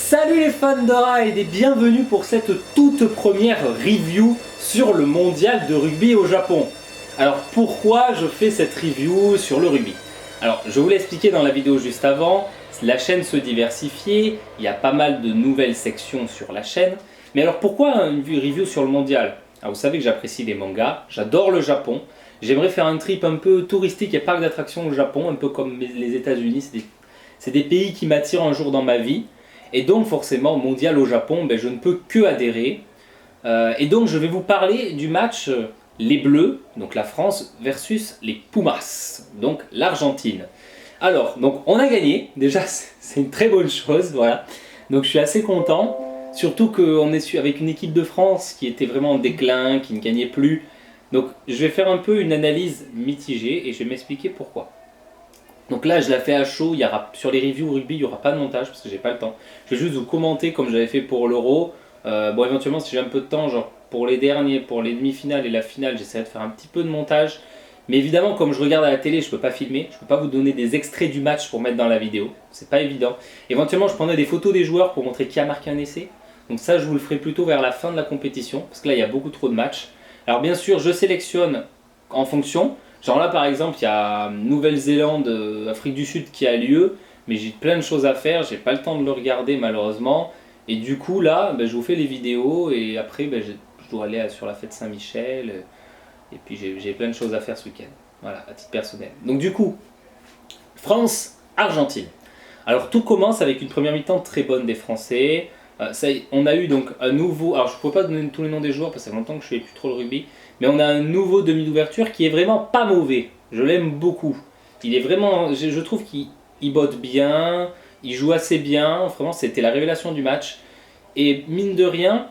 Salut les fans de ride et bienvenue pour cette toute première review sur le mondial de rugby au Japon. Alors pourquoi je fais cette review sur le rugby? Alors je vous l'ai expliqué dans la vidéo juste avant, la chaîne se diversifiait, il y a pas mal de nouvelles sections sur la chaîne. Mais alors pourquoi une review sur le mondial? Alors vous savez que j'apprécie les mangas, j'adore le Japon. J'aimerais faire un trip un peu touristique et parc d'attractions au Japon, un peu comme les États-Unis. C'est des pays qui m'attirent un jour dans ma vie. Et donc forcément, mondial au Japon, je ne peux que adhérer. Et donc je vais vous parler du match les Bleus, donc la France, versus les Pumas, donc l'Argentine. Alors, donc on a gagné, déjà c'est une très bonne chose, voilà. Donc je suis assez content, surtout qu'on est avec une équipe de France qui était vraiment en déclin, qui ne gagnait plus. Donc je vais faire un peu une analyse mitigée et je vais m'expliquer pourquoi. Donc là je la fais à chaud, sur les reviews rugby il n'y aura pas de montage parce que j'ai pas le temps. Je vais juste vous commenter comme j'avais fait pour l'Euro. Bon éventuellement si j'ai un peu de temps, genre pour les derniers, pour les demi-finales et la finale, j'essaierai de faire un petit peu de montage. Mais évidemment comme je regarde à la télé je peux pas filmer, je peux pas vous donner des extraits du match pour mettre dans la vidéo, c'est pas évident. Éventuellement je prendrai des photos des joueurs pour montrer qui a marqué un essai. Donc ça je vous le ferai plutôt vers la fin de la compétition parce que là il y a beaucoup trop de matchs. Alors bien sûr je sélectionne en fonction, genre là par exemple il y a Nouvelle-Zélande, Afrique du Sud qui a lieu, mais j'ai plein de choses à faire, j'ai pas le temps de le regarder malheureusement, et du coup là je vous fais les vidéos et après je dois aller sur la fête Saint-Michel, et puis j'ai plein de choses à faire ce week-end, voilà, à titre personnel. Donc du coup, France-Argentine. Alors tout commence avec une première mi-temps très bonne des Français. On a eu donc un nouveau, alors je ne peux pas donner tous les noms des joueurs parce que ça fait longtemps que je ne fais plus trop le rugby, mais on a un nouveau demi d'ouverture qui est vraiment pas mauvais, je l'aime beaucoup. Il est vraiment, je trouve qu'il botte bien, il joue assez bien, vraiment c'était la révélation du match. Et mine de rien,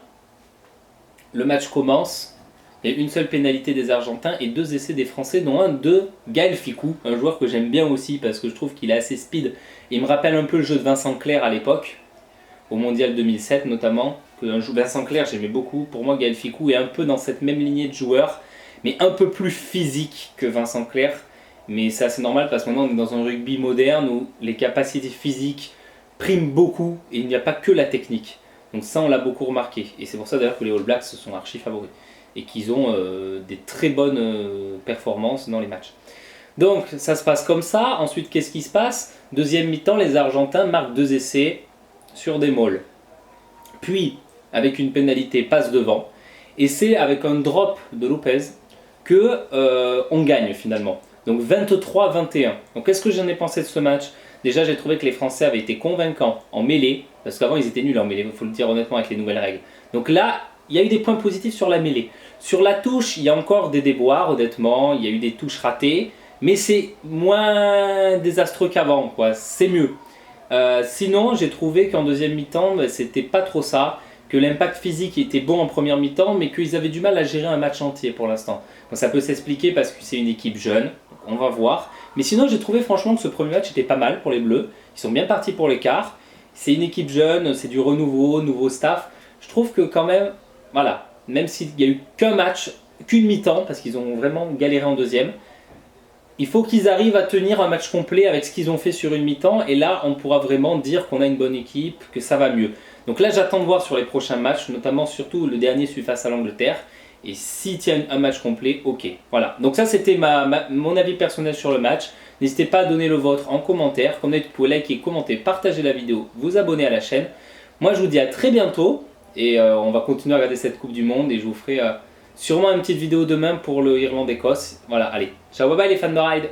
le match commence, il y a une seule pénalité des Argentins et deux essais des Français, dont un de Gaël Fickou, un joueur que j'aime bien aussi parce que je trouve qu'il est assez speed. Il me rappelle un peu le jeu de Vincent Clerc à l'époque, au Mondial 2007 notamment, que Vincent Clerc j'aimais beaucoup. Pour moi Gaël Fickou est un peu dans cette même lignée de joueurs, mais un peu plus physique que Vincent Clerc. Mais c'est assez normal parce que maintenant on est dans un rugby moderne où les capacités physiques priment beaucoup et il n'y a pas que la technique. Donc ça on l'a beaucoup remarqué, et c'est pour ça d'ailleurs que les All Blacks sont archi favoris et qu'ils ont des très bonnes performances dans les matchs. Donc ça se passe comme ça. Ensuite qu'est-ce qui se passe? Deuxième mi-temps, les Argentins marquent deux essais sur des mauls. Puis, avec une pénalité, passe devant. Et c'est avec un drop de Lopez que on gagne finalement. Donc 23-21. Donc qu'est-ce que j'en ai pensé de ce match? Déjà, j'ai trouvé que les Français avaient été convaincants en mêlée, parce qu'avant ils étaient nuls en mêlée, il faut le dire honnêtement avec les nouvelles règles. Donc là, il y a eu des points positifs sur la mêlée. Sur la touche, il y a encore des déboires, honnêtement, il y a eu des touches ratées, mais c'est moins désastreux qu'avant, quoi. C'est mieux. Sinon, j'ai trouvé qu'en deuxième mi-temps, c'était pas trop ça, que l'impact physique était bon en première mi-temps, mais qu'ils avaient du mal à gérer un match entier pour l'instant. Bon, ça peut s'expliquer parce que c'est une équipe jeune, on va voir. Mais sinon, j'ai trouvé franchement que ce premier match était pas mal pour les Bleus. Ils sont bien partis pour l'écart. C'est une équipe jeune, c'est du renouveau, nouveau staff. Je trouve que quand même, voilà, même s'il n'y a eu qu'un match, qu'une mi-temps, parce qu'ils ont vraiment galéré en deuxième, il faut qu'ils arrivent à tenir un match complet avec ce qu'ils ont fait sur une mi-temps, et là on pourra vraiment dire qu'on a une bonne équipe, que ça va mieux. Donc là j'attends de voir sur les prochains matchs, notamment surtout le dernier celui face à l'Angleterre, et s'ils tiennent un match complet, ok. Voilà, donc ça c'était mon avis personnel sur le match. N'hésitez pas à donner le vôtre en commentaire, comme d'habitude vous pouvez liker, commenter, partager la vidéo, vous abonner à la chaîne. Moi je vous dis à très bientôt, et on va continuer à regarder cette Coupe du Monde, et je vous ferai sûrement une petite vidéo demain pour le Irlande-Écosse. Voilà, allez, ciao, bye bye les fans de ride.